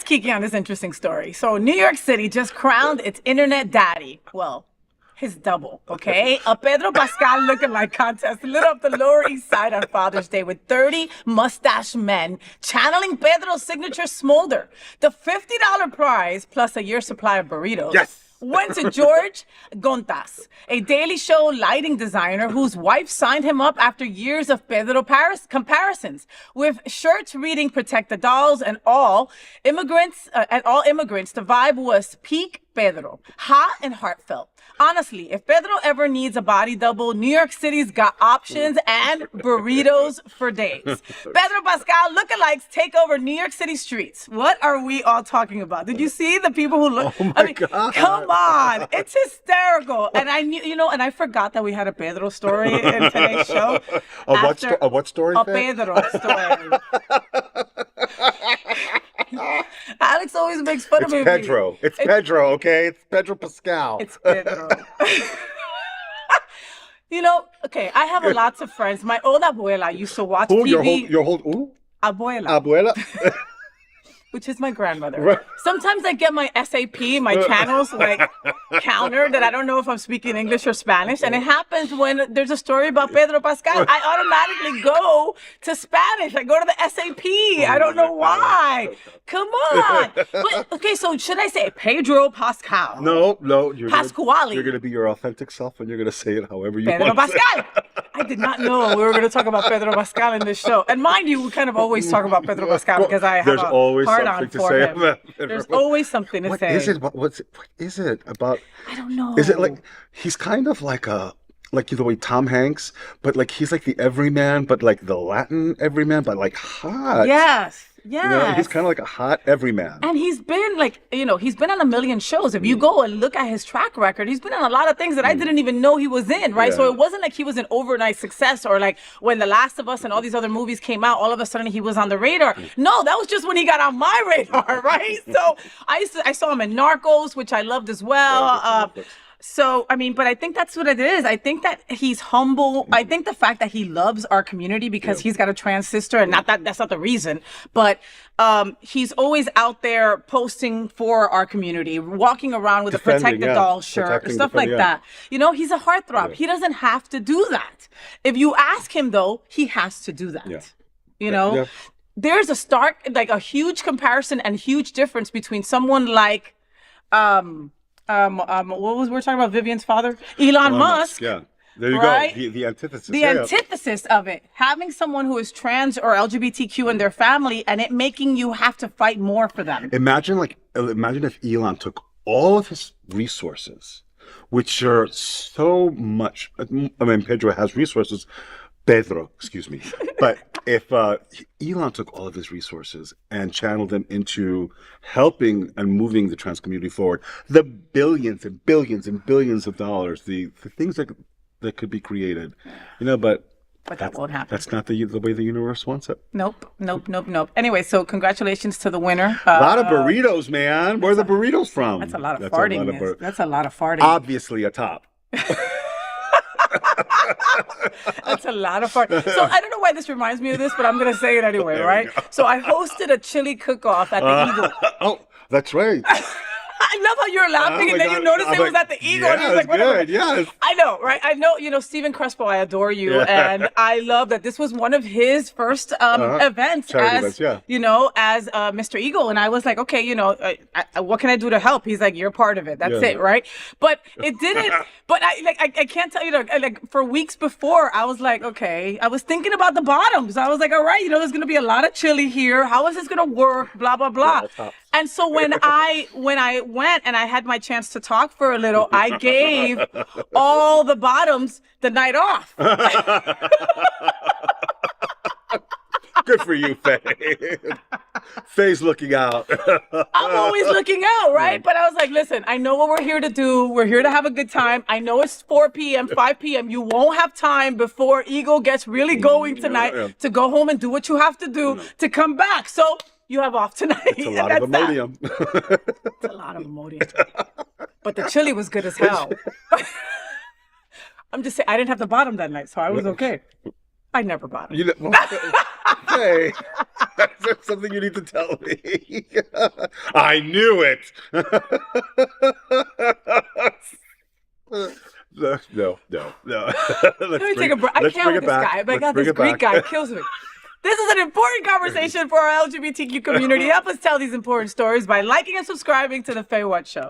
Kiki on this interesting story. So New York City just crowned its internet daddy. Well, his double, okay? A Pedro Pascal lookalike contest lit up the Lower East Side on Father's Day with 30 mustached men channeling Pedro's signature smolder. The $50 prize, plus a year's supply of burritos, went to George Gountas, a Daily Show lighting designer whose wife signed him up after years of Pedro comparisons, with shirts reading "Protect the Dolls" and all immigrants. The vibe was peak Pedro, hot and heartfelt. Honestly, if Pedro ever needs a body double, New York City's got options and burritos for days. Pedro Pascal lookalikes take over New York City streets. What are we all talking about? Did you see the people who look? Oh my God. Come on, it's hysterical. And I knew, and I forgot that we had a Pedro story in today's show. A what story? A Pedro story. Alex always makes fun of me. It's Pedro, okay? It's Pedro Pascal. It's Pedro. Okay, I have lots of friends. My old abuela used to watch TV. Your whole Abuela. Abuela? Which is my grandmother. Right. Sometimes I get my SAP, my channels, counter that I don't know if I'm speaking English or Spanish. And it happens when there's a story about Pedro Pascal. I automatically go to Spanish. I go to the SAP. I don't know why. Come on. But, okay, so should I say Pedro Pascal? No. Pasquale. You're going to be your authentic self, and you're going to say it however you Pedro want. Pascal. I did not know we were going to talk about Pedro Pascal in this show. And mind you, we kind of always talk about Pedro Pascal because I have a heart on for him. There's always something to say. What is it about? I don't know. Is it like he's kind of like the way Tom Hanks, but like he's like the everyman, but like the Latin everyman, but like hot. Yes. He's kind of like a hot everyman. And he's been he's been on a million shows. If you go and look at his track record, he's been on a lot of things that I didn't even know he was in, right? Yeah. So it wasn't like he was an overnight success or like when The Last of Us and all these other movies came out, all of a sudden he was on the radar. No, that was just when he got on my radar, right? So I saw him in Narcos, which I loved as well. So, but I think that's what it is. I think that he's humble. I think the fact that he loves our community because he's got a trans sister, and that's not the reason, but he's always out there posting for our community, walking around with a Protect the Doll shirt, stuff like that. He's a heartthrob. He doesn't have to do that. If you ask him, though, he has to do that. There's a huge comparison and huge difference between someone like, we're talking about Vivian's father? Elon Musk. Yeah. There you right? go. The antithesis. The antithesis of it. Having someone who is trans or LGBTQ in their family and it making you have to fight more for them. Imagine if Elon took all of his resources, which are so much. Pedro has resources. Pedro, excuse me. But if Elon took all of his resources and channeled them into helping and moving the trans community forward, the billions and billions and billions of dollars, the things that could be created, but that won't happen. That's not the way the universe wants it. Nope. Anyway, so congratulations to the winner. A lot of burritos, man. Where are the burritos from? That's a lot of farting. That's a lot of farting. Obviously a top. That's a lot of fun. So I don't know why this reminds me of this, but I'm going to say it anyway, right? So I hosted a chili cook-off at the Eagle. Oh, that's right. I love how you're laughing and then you notice it was at the Eagle. And you was like, whatever. Good, yes. I know, right? I know, Steven Crespo, I adore you. And I love that this was one of his first events as Mr. Eagle. And I was like, okay, what can I do to help? He's like, you're part of it. That's it, right? But it didn't, but I can't tell you, for weeks before, I was like, okay, I was thinking about the bottoms. I was like, all right, there's going to be a lot of chili here. How is this going to work? Blah, blah, blah. And so when I went and I had my chance to talk for a little, I gave all the bottoms the night off. Good for you, Faye. Faye's looking out. I'm always looking out, right? But I was like, listen, I know what we're here to do. We're here to have a good time. I know it's 4 p.m., 5 p.m. You won't have time before Eagle gets really going tonight to go home and do what you have to do to come back. So you have off tonight. It's a lot of Imodium. It's a lot of Imodium. But the chili was good as hell. I'm just saying, I didn't have the bottom that night, so I was okay. I never bought them. You know, hey, that's something you need to tell me. I knew it. No. Let me take a break. I can't with this guy. I got this Greek guy. Kills me. This is an important conversation for our LGBTQ community. Help us tell these important stories by liking and subscribing to the FayWhat Show.